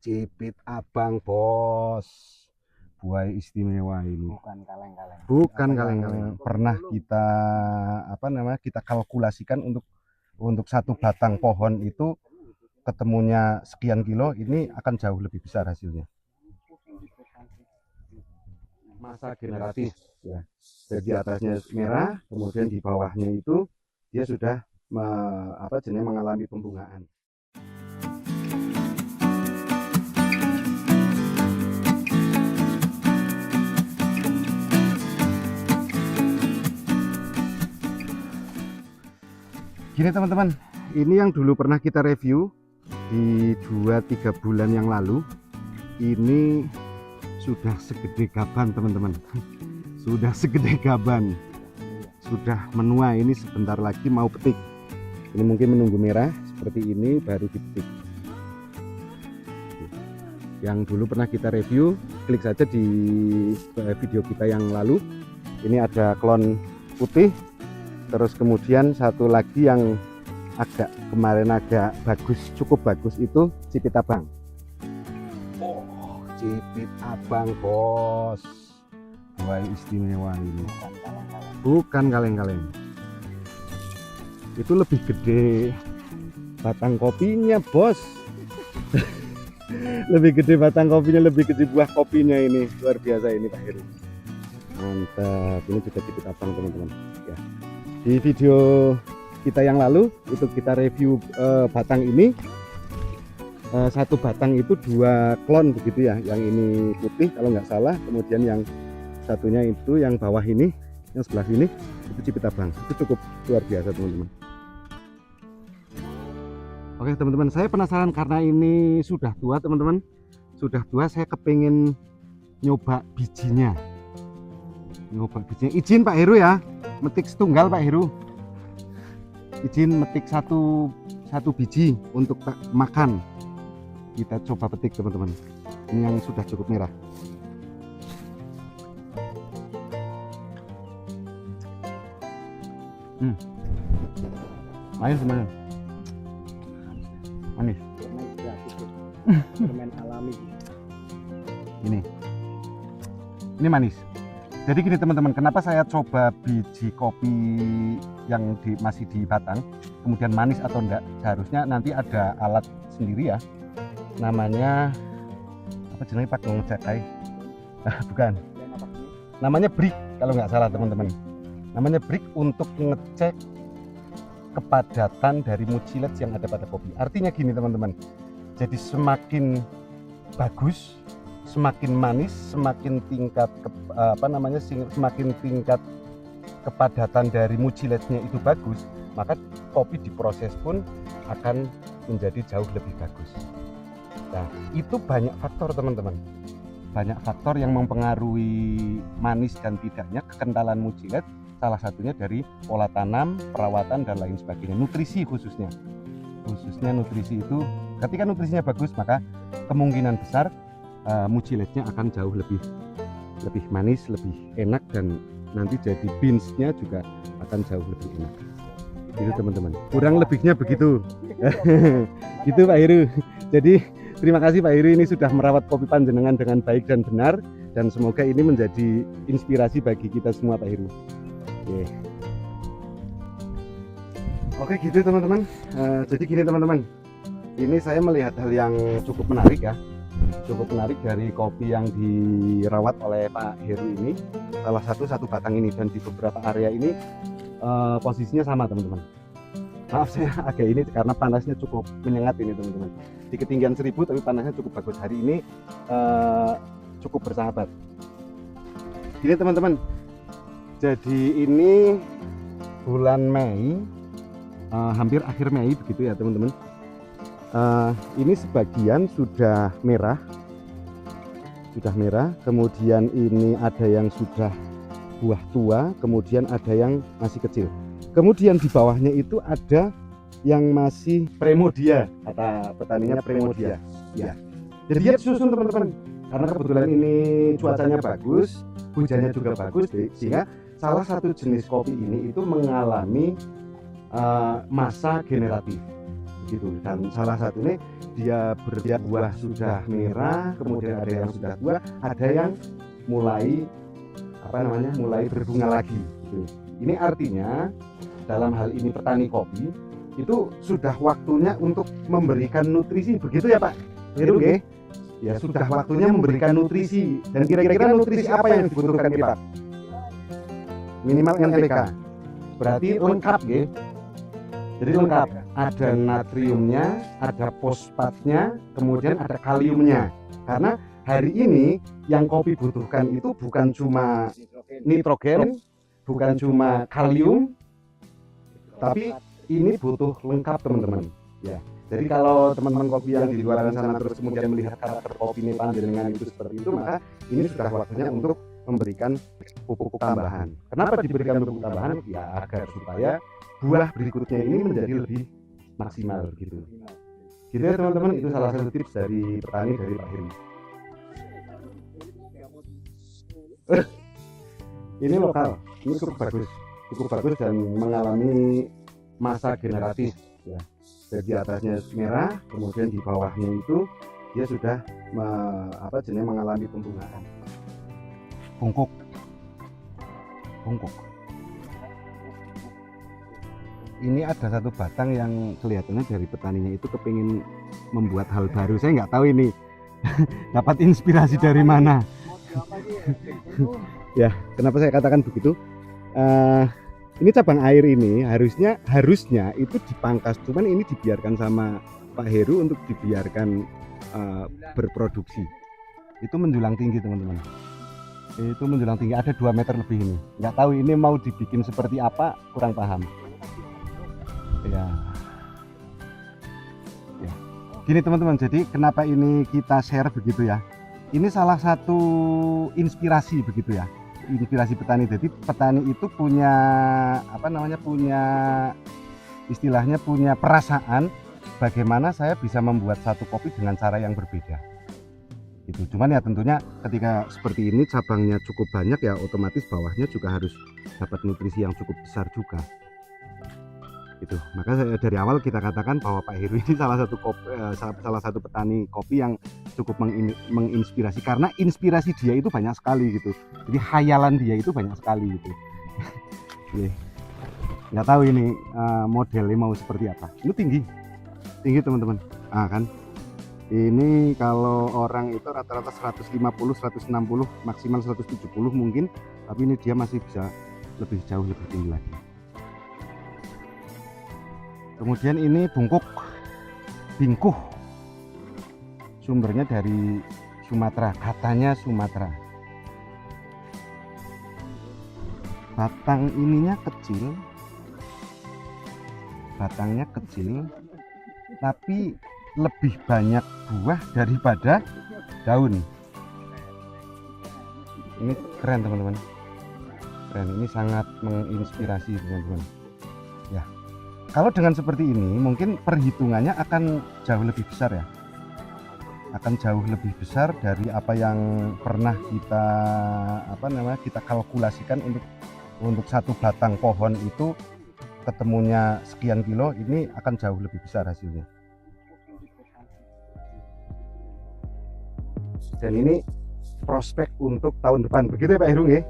Cipit abang bos, buah istimewa ini. Bukan kaleng-kaleng. Bukan kaleng-kaleng. Pernah kita kita kalkulasikan untuk satu batang pohon itu ketemunya sekian kilo, ini akan jauh lebih besar hasilnya. Masa generatif ya. Jadi atasnya merah, kemudian di bawahnya itu dia sudah mengalami pembungaan. Gini teman-teman, ini yang dulu pernah kita review di 2-3 bulan yang lalu. Ini sudah segede gaban teman-teman. Sudah segede gaban. Sudah menua, ini sebentar lagi mau petik. Ini mungkin menunggu merah seperti ini baru dipetik. Yang dulu pernah kita review, klik saja di video kita yang lalu. Ini ada klon putih. Terus kemudian satu lagi yang kemarin agak bagus, cukup bagus, itu cipit abang. Oh, cipit abang bos, buah istimewa ini. Bukan kaleng-kaleng. Itu lebih gede batang kopinya bos. Lebih gede batang kopinya, lebih gede buah kopinya ini. Luar biasa ini Pak Heru. Mantap, ini juga cipit abang teman-teman ya. Di video kita yang lalu itu kita review batang ini, satu batang itu 2 klon begitu ya, yang ini putih kalau nggak salah, kemudian yang satunya itu yang bawah ini, yang sebelah sini itu cipit abang. Itu cukup luar biasa teman-teman. Oke teman-teman, saya penasaran karena ini sudah tua teman-teman, sudah tua, saya kepingin nyoba bijinya. Izin Pak Heru ya, metik setunggal Pak Heru. Izin metik satu biji untuk makan. Kita coba petik teman-teman. Ini yang sudah cukup merah. Manis teman-teman. Manis. Permen alami. Ini manis. Jadi gini teman-teman, kenapa saya coba biji kopi yang masih di batang, kemudian manis atau enggak? Seharusnya nanti ada alat sendiri ya, namanya apa jenenge Pak ngecek kae? Bukan. Namanya brick kalau nggak salah teman-teman. Namanya brick untuk ngecek kepadatan dari mucilage yang ada pada kopi. Artinya gini teman-teman. Jadi semakin bagus, semakin manis, semakin tingkat semakin tingkat kepadatan dari mucilage-nya itu bagus, maka kopi diproses pun akan menjadi jauh lebih bagus. Nah, itu banyak faktor teman-teman. Banyak faktor yang mempengaruhi manis dan tidaknya kekentalan mucilage, salah satunya dari pola tanam, perawatan dan lain sebagainya. Nutrisi khususnya nutrisi itu, ketika nutrisinya bagus, maka kemungkinan besar mucilage-nya akan jauh lebih manis, lebih enak, dan nanti jadi beans-nya juga akan jauh lebih enak. Itu teman-teman. Kurang lebihnya begitu. Gitu Pak Heru. Jadi terima kasih Pak Heru, ini sudah merawat kopi panjenengan dengan baik dan benar, dan semoga ini menjadi inspirasi bagi kita semua Pak Heru. Oke gitu teman-teman. Jadi gini teman-teman. Ini saya melihat hal yang cukup menarik ya. Cukup menarik dari kopi yang dirawat oleh Pak Heru ini, salah satu batang ini, dan di beberapa area ini posisinya sama teman-teman. Maaf saya agak ini karena panasnya cukup menyengat ini teman-teman. Di ketinggian 1000 tapi panasnya cukup bagus. Hari ini cukup bersahabat. Gini teman-teman, jadi ini bulan Mei, hampir akhir Mei begitu ya teman-teman. Ini sebagian sudah merah, kemudian ini ada yang sudah buah tua, kemudian ada yang masih kecil, kemudian di bawahnya itu ada yang masih premodia, kata petaninya premodia ya. Jadi dia susun teman-teman, karena kebetulan ini cuacanya bagus, hujannya juga bagus, sehingga salah satu jenis kopi ini itu mengalami masa generatif. gitu. Dan salah satunya dia berbuah sudah merah, kemudian ada yang sudah tua, ada yang mulai mulai berbunga lagi gitu. Ini artinya dalam hal ini petani kopi itu sudah waktunya untuk memberikan nutrisi, begitu ya Pak Heru nggih? Ya sudah waktunya memberikan nutrisi. Dan kira-kira nutrisi apa yang dibutuhkan nih Pak? Minimal NPK. Berarti lengkap nggih. Jadi lengkap, ada natriumnya, ada fosfatnya, kemudian ada kaliumnya. Karena hari ini yang kopi butuhkan itu bukan cuma nitrogen, bukan cuma kalium, tapi ini butuh lengkap teman-teman. Ya. Jadi kalau teman-teman kopi yang di luar sana terus kemudian melihat karakter kopi ini panjenengan itu seperti itu, maka ini sudah waktunya untuk memberikan pupuk tambahan. Kenapa diberikan pupuk tambahan? Ya agar supaya buah berikutnya ini menjadi lebih maksimal gitu. Gitu ya teman-teman, itu salah satu tips dari petani dari Pak Heru. Ini lokal, ini cukup bagus dan mengalami masa generatif ya. Jadi atasnya merah, kemudian di bawahnya itu dia sudah mengalami pembungaan. Bungkuk. Ini ada satu batang yang kelihatannya dari petaninya itu kepingin membuat hal baru. Saya nggak tahu ini dapat inspirasi dari mana. Ya, kenapa saya katakan begitu? Ini cabang air ini harusnya itu dipangkas, cuman ini dibiarkan sama Pak Heru untuk dibiarkan berproduksi. Itu menjulang tinggi teman-teman. Itu menjulang tinggi, ada 2 meter lebih ini. Nggak tahu ini mau dibikin seperti apa, kurang paham. Ya. Gini teman-teman, jadi kenapa ini kita share begitu ya? Ini salah satu inspirasi begitu ya. Inspirasi petani. Jadi petani itu punya istilahnya punya perasaan bagaimana saya bisa membuat satu kopi dengan cara yang berbeda gitu. Cuman ya tentunya ketika seperti ini cabangnya cukup banyak ya otomatis bawahnya juga harus dapat nutrisi yang cukup besar juga gitu. Maka dari awal kita katakan bahwa Pak Heru ini salah satu petani kopi yang cukup menginspirasi, karena inspirasi dia itu banyak sekali gitu. Jadi khayalan dia itu banyak sekali gitu. Nggak tahu ini modelnya mau seperti apa. Ini tinggi teman-teman. Kan ini kalau orang itu rata-rata 150, 160, maksimal 170 mungkin, tapi ini dia masih bisa lebih jauh lebih tinggi lagi. Kemudian ini bingkuh, sumbernya dari Sumatera, katanya Sumatera. Batangnya kecil, tapi lebih banyak buah daripada daun. Ini keren teman-teman, keren. Ini sangat menginspirasi teman-teman. Ya. Kalau dengan seperti ini mungkin perhitungannya akan jauh lebih besar ya, akan jauh lebih besar dari apa yang pernah kita kalkulasikan untuk satu batang pohon itu ketemunya sekian kilo, ini akan jauh lebih besar hasilnya. Dan ini prospek untuk tahun depan, begitu ya Pak Heru nggih?